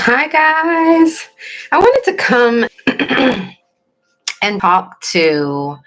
Hi, guys. I wanted to come and talk to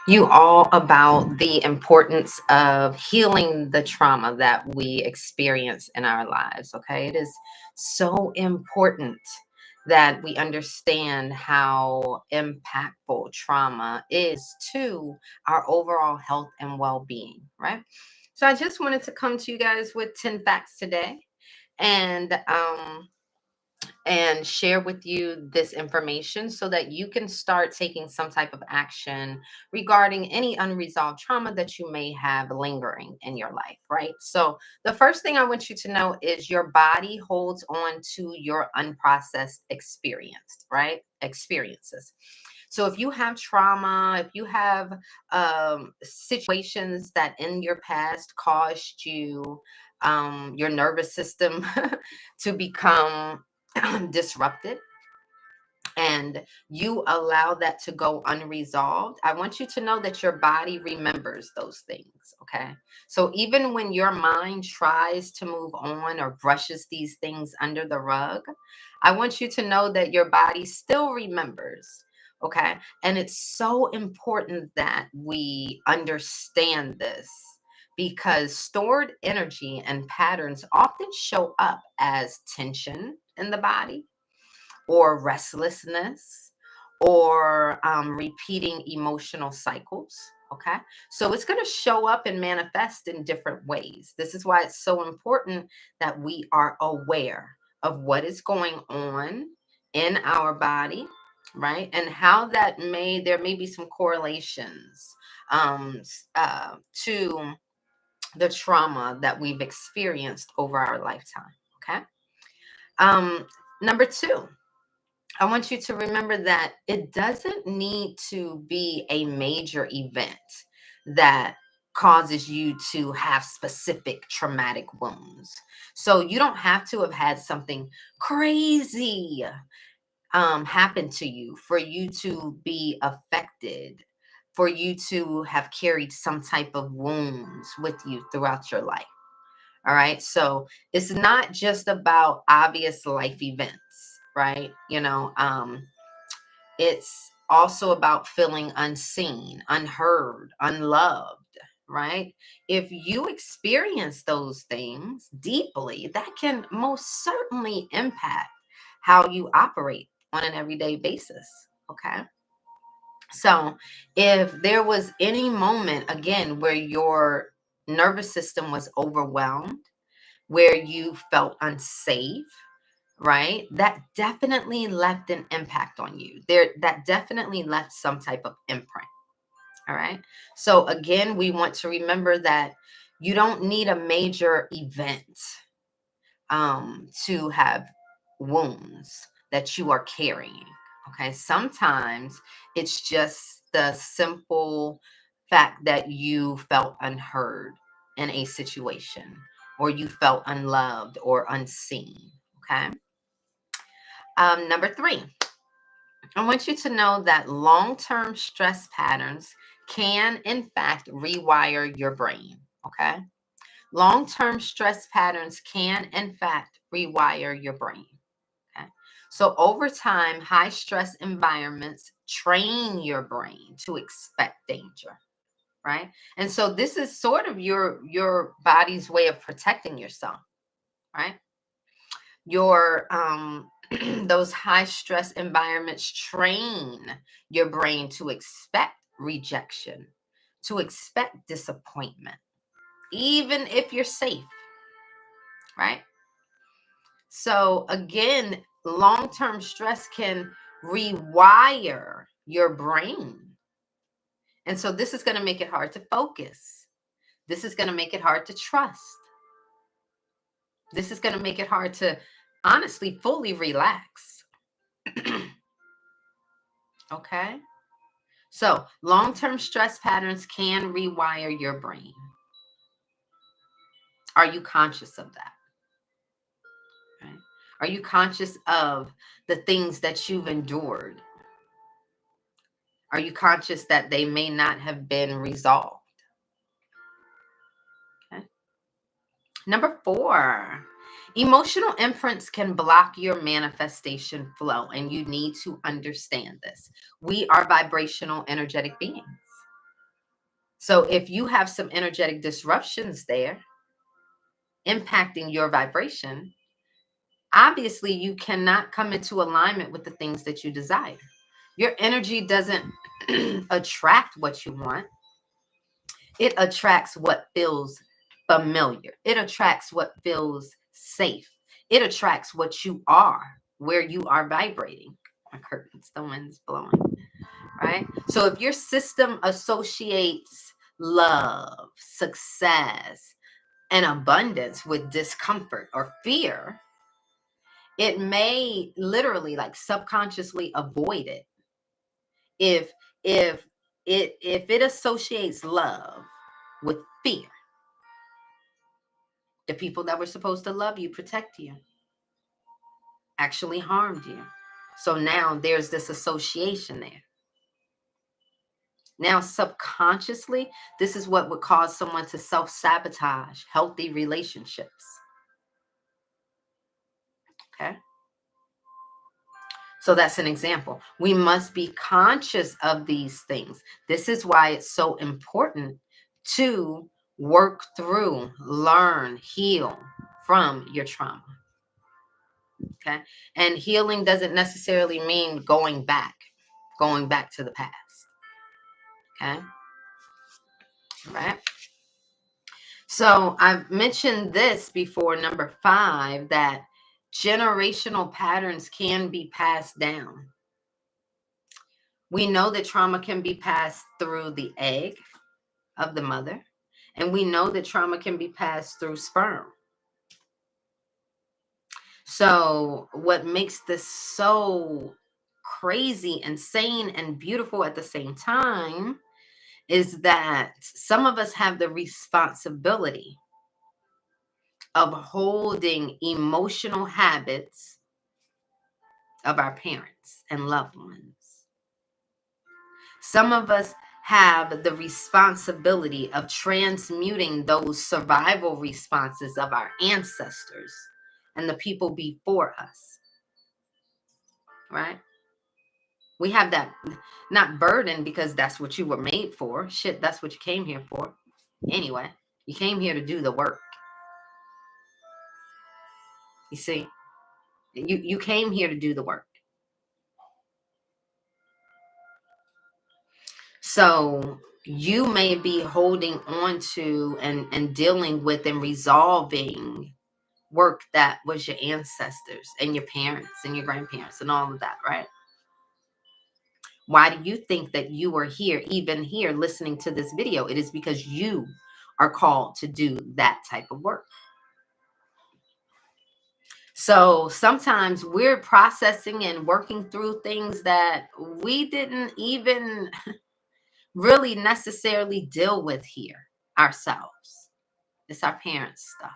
you all about the importance of healing the trauma that we experience in our lives. Okay. It is so important that we understand how impactful trauma is to our overall health and well being, right? So, I just wanted to come to you guys with 10 facts today. And share with you this information so that you can start taking some type of action regarding any unresolved trauma that you may have lingering in your life, right? So, the first thing I want you to know is your body holds on to your unprocessed experience, right? Experiences. So, if you have trauma, if you have situations that in your past caused you, your nervous system to become disrupted, and you allow that to go unresolved, I want you to know that your body remembers those things. Okay. So even when your mind tries to move on or brushes these things under the rug, I want you to know that your body still remembers. Okay. And it's so important that we understand this because stored energy and patterns often show up as tension in the body, or restlessness, or repeating emotional cycles. Okay. So it's going to show up and manifest in different ways. This is why it's so important that we are aware of what is going on in our body, right? And how there may be some correlations to the trauma that we've experienced over our lifetime. Okay. Um, Number two, I want you to remember that it doesn't need to be a major event that causes you to have specific traumatic wounds. So you don't have to have had something crazy happen to you for you to be affected, for you to have carried some type of wounds with you throughout your life. All right. So it's not just about obvious life events, right? It's also about feeling unseen, unheard, unloved, right? If you experience those things deeply, that can most certainly impact how you operate on an everyday basis. Okay. So if there was any moment, again, where your nervous system was overwhelmed, where you felt unsafe, right? That definitely left an impact on you. That definitely left some type of imprint. All right. So again, we want to remember that you don't need a major event to have wounds that you are carrying. Okay. Sometimes it's just the simple fact that you felt unheard in a situation, or you felt unloved or unseen. Okay. Number three, I want you to know that long term stress patterns can, in fact, rewire your brain. Okay. Long term stress patterns can, in fact, rewire your brain. Okay. So, over time, high stress environments train your brain to expect danger. Right. And so, this is sort of your body's way of protecting yourself. Right. Your those high stress environments train your brain to expect rejection, to expect disappointment, even if you're safe, right? So again, long-term stress can rewire your brain. And so this is going to make it hard to focus. This is going to make it hard to trust. This is going to make it hard to honestly fully relax. Okay? So, long term stress patterns can rewire your brain. Are you conscious of that? Right? Are you conscious of the things that you've endured? Are you conscious that they may not have been resolved? Okay. Number four, Emotional imprints can block your manifestation flow, and you need to understand this. We are vibrational, energetic beings. So if you have some energetic disruptions there impacting your vibration, obviously you cannot come into alignment with the things that you desire. Your energy doesn't attract what you want. It attracts what feels familiar. It attracts what feels safe. It attracts what you are, where you are vibrating. My curtains, the wind's blowing, right? So if your system associates love, success, and abundance with discomfort or fear, it may literally, like, subconsciously avoid it. If if it associates love with fear, the people that were supposed to love you, protect you, actually harmed you. So now there's this association there. Now, subconsciously, this is what would cause someone to self-sabotage healthy relationships. Okay. So that's an example. We must be conscious of these things. This is why it's so important to work through, learn, heal from your trauma. Okay. And healing doesn't necessarily mean going back to the past. Okay. Right. So I've mentioned this before, number 5, that generational patterns can be passed down. We know that trauma can be passed through the egg of the mother, and we know that trauma can be passed through sperm. So what makes this so crazy, insane, and beautiful at the same time is that some of us have the responsibility of holding emotional habits of our parents and loved ones. Some of us have the responsibility of transmuting those survival responses of our ancestors and the people before us, right? We have that, not burden, because that's what you were made for. Shit, that's what you came here for. Anyway, you came here to do the work. You see, you came here to do the work. So you may be holding on to and dealing with and resolving work that was your ancestors and your parents and your grandparents and all of that, right? Why do you think that you are here, even here, listening to this video? It is because you are called to do that type of work. So sometimes we're processing and working through things that we didn't even really necessarily deal with here ourselves. It's our parents' stuff.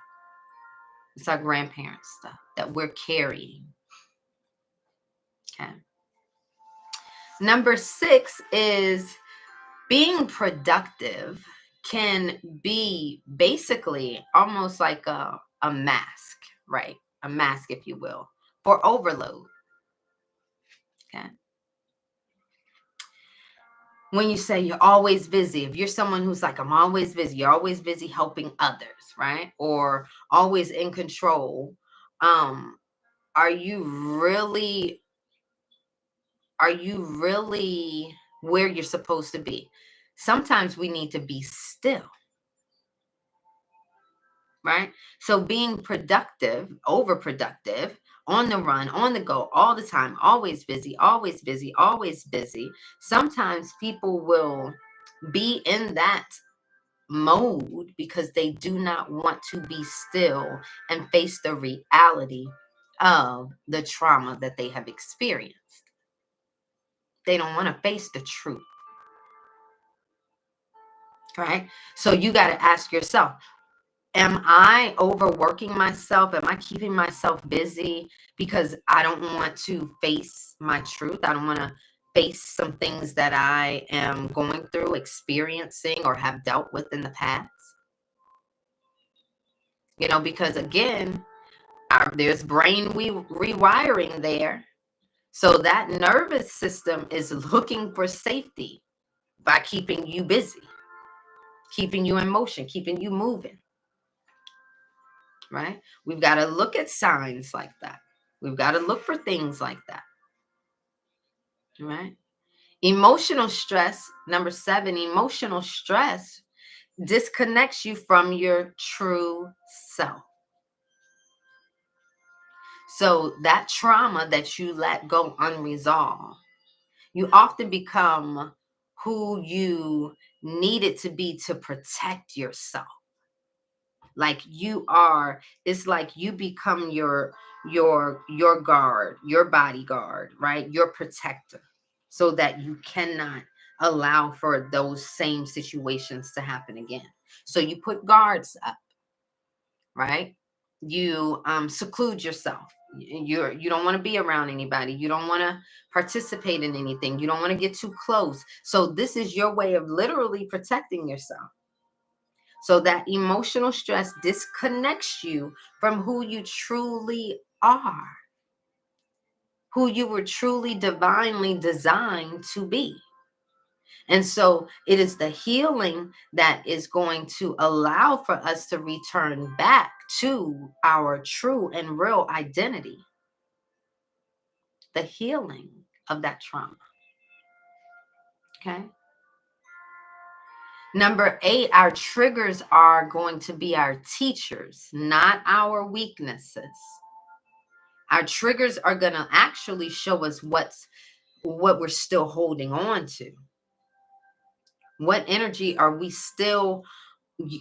It's our grandparents' stuff that we're carrying. Okay. Number 6 is being productive can be basically almost like a mask, right? A mask, if you will, for overload. Okay. When you say you're always busy, if you're someone who's like, I'm always busy, you're always busy helping others, right? Or always in control. Are you really where you're supposed to be? Sometimes we need to be still, right? So being productive, overproductive, on the run, on the go, all the time, always busy, always busy, always busy. Sometimes people will be in that mode because they do not want to be still and face the reality of the trauma that they have experienced. They don't want to face the truth, right? So you got to ask yourself, am I overworking myself? Am I keeping myself busy because I don't want to face my truth? I don't want to face some things that I am going through, experiencing, or have dealt with in the past. Because again, There's brain rewiring there. So that nervous system is looking for safety by keeping you busy, keeping you in motion, keeping you moving, right? We've got to look at signs like that. We've got to look for things like that, right? Emotional stress, number 7, emotional stress disconnects you from your true self. So that trauma that you let go unresolved, you often become who you needed to be to protect yourself. Like you are, it's like you become your guard, your bodyguard, right? Your protector, so that you cannot allow for those same situations to happen again. So you put guards up, right? You seclude yourself. You don't want to be around anybody. You don't want to participate in anything. You don't want to get too close. So this is your way of literally protecting yourself. So that emotional stress disconnects you from who you truly are, who you were truly divinely designed to be. And so it is the healing that is going to allow for us to return back to our true and real identity. The healing of that trauma. Okay. Number 8, our triggers are going to be our teachers, not our weaknesses. Our triggers are going to actually show us what we're still holding on to. What energy are we still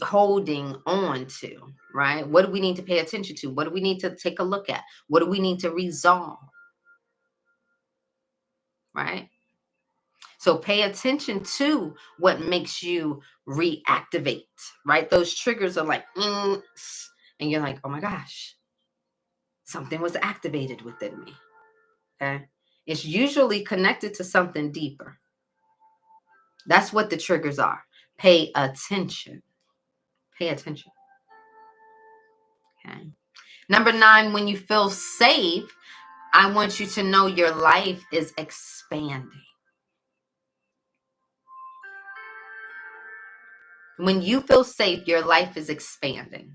holding on to, right? What do we need to pay attention to? What do we need to take a look at? What do we need to resolve, right? So pay attention to what makes you reactivate, right? Those triggers are like, and you're like, oh my gosh, something was activated within me, okay? It's usually connected to something deeper. That's what the triggers are. Pay attention. Pay attention. Okay. Number 9, when you feel safe, I want you to know your life is expanding. When you feel safe, your life is expanding.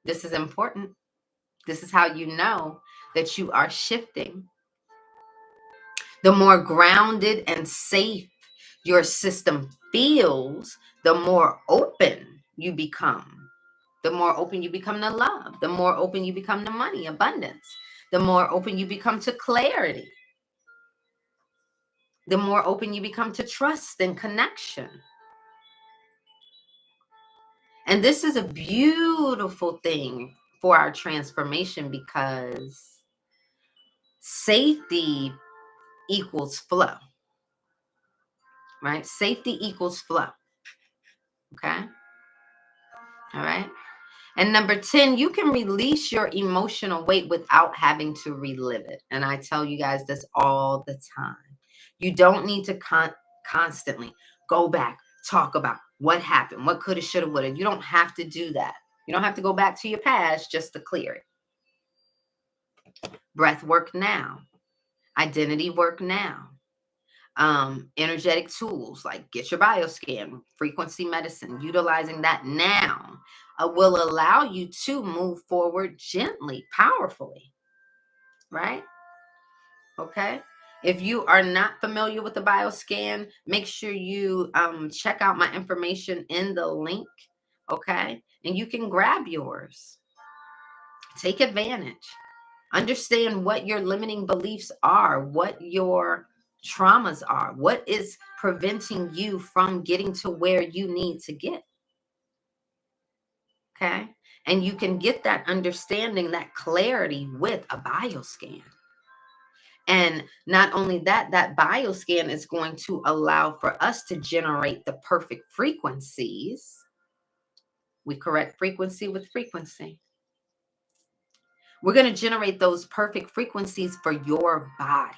This is important. This is how you know that you are shifting. The more grounded and safe your system feels, the more open you become. The more open you become to love. The more open you become to money, abundance. The more open you become to clarity. The more open you become to trust and connection. And this is a beautiful thing for our transformation, because safety equals flow, right? Safety equals flow. Okay. All right. And number 10, you can release your emotional weight without having to relive it. And I tell you guys this all the time. You don't need to constantly go back, talk about what happened, what coulda, shoulda, woulda. You don't have to do that. You don't have to go back to your past just to clear it. Breath work now. Identity work now. Energetic tools like get your bioscan, frequency medicine, utilizing that now will allow you to move forward gently, powerfully, right? Okay. If you are not familiar with the bioscan, make sure you check out my information in the link. Okay. And you can grab yours. Take advantage. Understand what your limiting beliefs are, what your traumas are, what is preventing you from getting to where you need to get. Okay. And you can get that understanding, that clarity with a bioscan. And not only that, that bioscan is going to allow for us to generate the perfect frequencies. We correct frequency with frequency. We're going to generate those perfect frequencies for your body,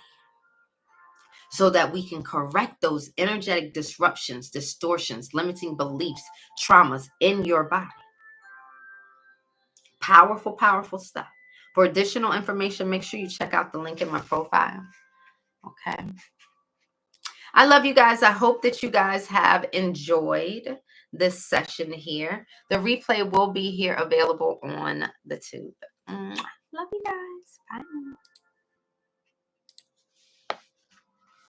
so that we can correct those energetic disruptions, distortions, limiting beliefs, traumas in your body. Powerful, powerful stuff. For additional information, make sure you check out the link in my profile. Okay. I love you guys. I hope that you guys have enjoyed this session here. The replay will be here available on the tube. Love you guys. Bye.